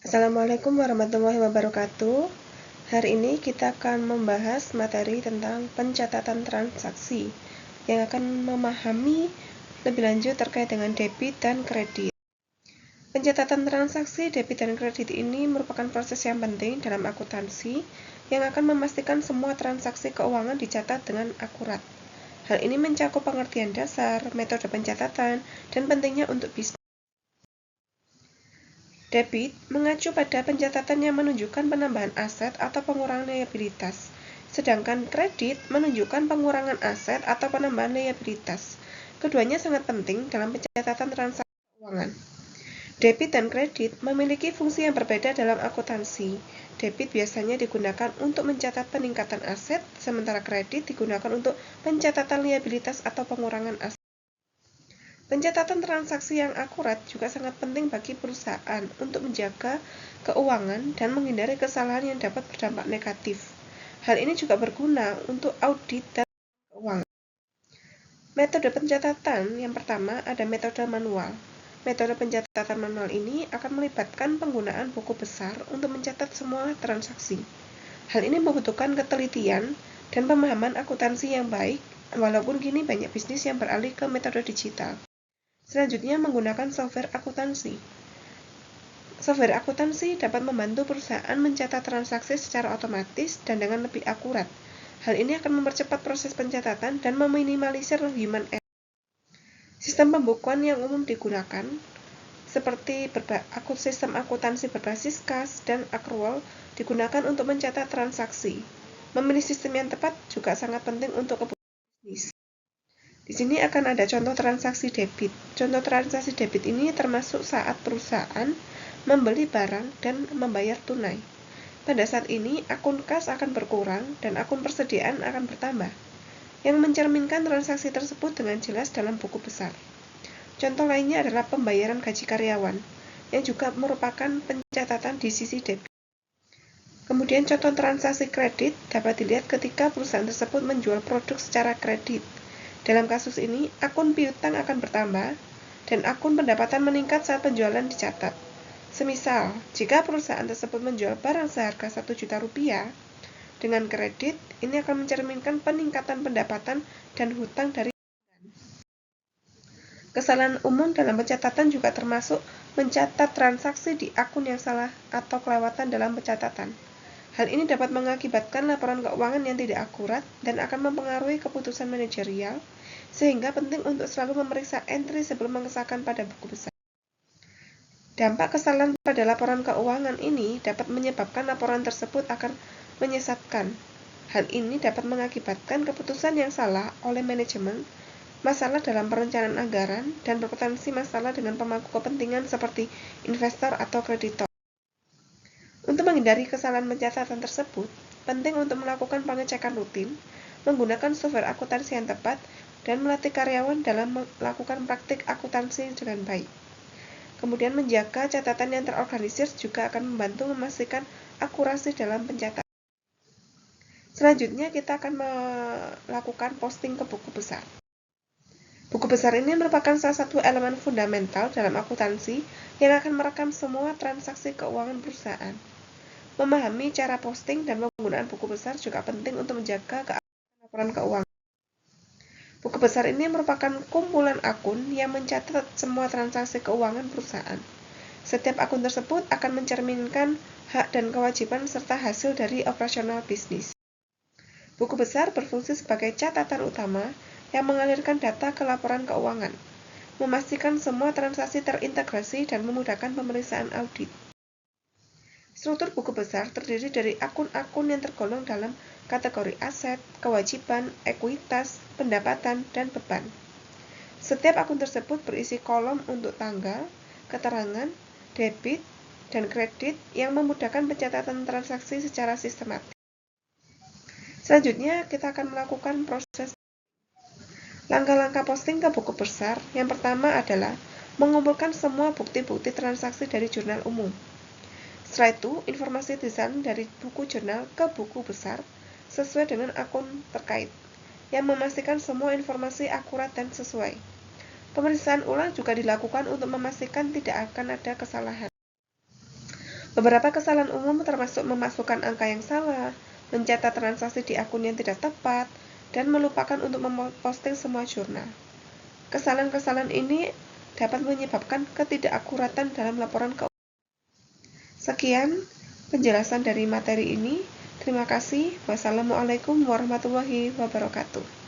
Assalamualaikum warahmatullahi wabarakatuh. Hari ini kita akan membahas materi tentang pencatatan transaksi yang akan memahami lebih lanjut terkait dengan debit dan kredit. Pencatatan transaksi debit dan kredit ini merupakan proses yang penting dalam akuntansi yang akan memastikan semua transaksi keuangan dicatat dengan akurat. Hal ini mencakup pengertian dasar, metode pencatatan, dan pentingnya untuk bisnis. Debit mengacu pada pencatatan yang menunjukkan penambahan aset atau pengurangan liabilitas, sedangkan kredit menunjukkan pengurangan aset atau penambahan liabilitas. Keduanya sangat penting dalam pencatatan transaksi keuangan. Debit dan kredit memiliki fungsi yang berbeda dalam akuntansi. Debit biasanya digunakan untuk mencatat peningkatan aset, sementara kredit digunakan untuk pencatatan liabilitas atau pengurangan aset. Pencatatan transaksi yang akurat juga sangat penting bagi perusahaan untuk menjaga keuangan dan menghindari kesalahan yang dapat berdampak negatif. Hal ini juga berguna untuk audit dan keuangan. Metode pencatatan yang pertama ada metode manual. Metode pencatatan manual ini akan melibatkan penggunaan buku besar untuk mencatat semua transaksi. Hal ini membutuhkan ketelitian dan pemahaman akuntansi yang baik, walaupun kini banyak bisnis yang beralih ke metode digital. Selanjutnya, menggunakan software akuntansi. Software akuntansi dapat membantu perusahaan mencatat transaksi secara otomatis dan dengan lebih akurat. Hal ini akan mempercepat proses pencatatan dan meminimalisir human error. Sistem pembukuan yang umum digunakan seperti sistem akuntansi berbasis kas dan accrual digunakan untuk mencatat transaksi. Memilih sistem yang tepat juga sangat penting untuk kebutuhan bisnis. Di sini akan ada contoh transaksi debit. Contoh transaksi debit ini termasuk saat perusahaan membeli barang dan membayar tunai. Pada saat ini, akun kas akan berkurang dan akun persediaan akan bertambah, yang mencerminkan transaksi tersebut dengan jelas dalam buku besar. Contoh lainnya adalah pembayaran gaji karyawan, yang juga merupakan pencatatan di sisi debit. Kemudian contoh transaksi kredit dapat dilihat ketika perusahaan tersebut menjual produk secara kredit. Dalam kasus ini, akun piutang akan bertambah dan akun pendapatan meningkat saat penjualan dicatat. Semisal, jika perusahaan tersebut menjual barang seharga 1 juta rupiah dengan kredit, ini akan mencerminkan peningkatan pendapatan dan hutang dari pelanggan. Kesalahan umum dalam pencatatan juga termasuk mencatat transaksi di akun yang salah atau kelewatan dalam pencatatan. Hal ini dapat mengakibatkan laporan keuangan yang tidak akurat dan akan mempengaruhi keputusan manajerial, sehingga penting untuk selalu memeriksa entry sebelum mengesahkan pada buku besar. Dampak kesalahan pada laporan keuangan ini dapat menyebabkan laporan tersebut akan menyesatkan. Hal ini dapat mengakibatkan keputusan yang salah oleh manajemen, masalah dalam perencanaan anggaran, dan berpotensi masalah dengan pemangku kepentingan seperti investor atau kreditor. Untuk menghindari kesalahan pencatatan tersebut, penting untuk melakukan pengecekan rutin, menggunakan software akuntansi yang tepat, dan melatih karyawan dalam melakukan praktik akuntansi dengan baik. Kemudian menjaga catatan yang terorganisir juga akan membantu memastikan akurasi dalam pencatatan. Selanjutnya kita akan melakukan posting ke buku besar. Buku besar ini merupakan salah satu elemen fundamental dalam akuntansi yang akan merekam semua transaksi keuangan perusahaan. Memahami cara posting dan penggunaan buku besar juga penting untuk menjaga keamanan laporan keuangan. Buku besar ini merupakan kumpulan akun yang mencatat semua transaksi keuangan perusahaan. Setiap akun tersebut akan mencerminkan hak dan kewajiban serta hasil dari operasional bisnis. Buku besar berfungsi sebagai catatan utama yang mengalirkan data ke laporan keuangan, memastikan semua transaksi terintegrasi dan memudahkan pemeriksaan audit. Struktur buku besar terdiri dari akun-akun yang tergolong dalam kategori aset, kewajiban, ekuitas, pendapatan, dan beban. Setiap akun tersebut berisi kolom untuk tanggal, keterangan, debit, dan kredit yang memudahkan pencatatan transaksi secara sistematis. Selanjutnya, kita akan melakukan proses langkah-langkah posting ke buku besar. Yang pertama adalah mengumpulkan semua bukti-bukti transaksi dari jurnal umum. Setelah itu, informasi disalin dari buku jurnal ke buku besar sesuai dengan akun terkait, yang memastikan semua informasi akurat dan sesuai. Pemeriksaan ulang juga dilakukan untuk memastikan tidak akan ada kesalahan. Beberapa kesalahan umum termasuk memasukkan angka yang salah, mencatat transaksi di akun yang tidak tepat, dan melupakan untuk memposting semua jurnal. Kesalahan-kesalahan ini dapat menyebabkan ketidakakuratan dalam laporan keuangan. Sekian penjelasan dari materi ini. Terima kasih. Wassalamualaikum warahmatullahi wabarakatuh.